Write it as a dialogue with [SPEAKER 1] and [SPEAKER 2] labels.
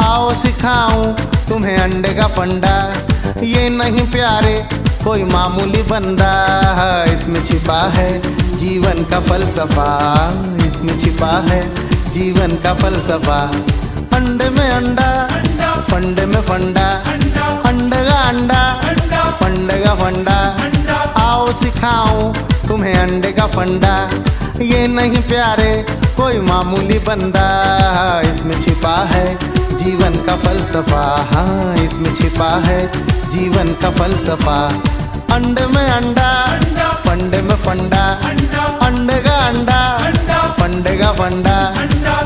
[SPEAKER 1] आओ सिखाऊं तुम्हें अंडे का फंडा। ये नहीं प्यारे कोई मामूली बंदा, इसमें छिपा है जीवन का फलसफा, इसमें छिपा है जीवन का फलसफा। अंडे में अंडा, फंडे में फंडा, अंडे का अंडा, फंडे का फंडा। आओ सिखाऊं तुम्हें अंडे का फंडा। ये नहीं प्यारे कोई मामूली बंदा, इसमें छिपा है जीवन का फलसफा, हाँ इसमें छिपा है जीवन का फलसफा। अंडे में अंडा, फंडे में फंडा, अंडे का अंडा, फंडे का फंडा।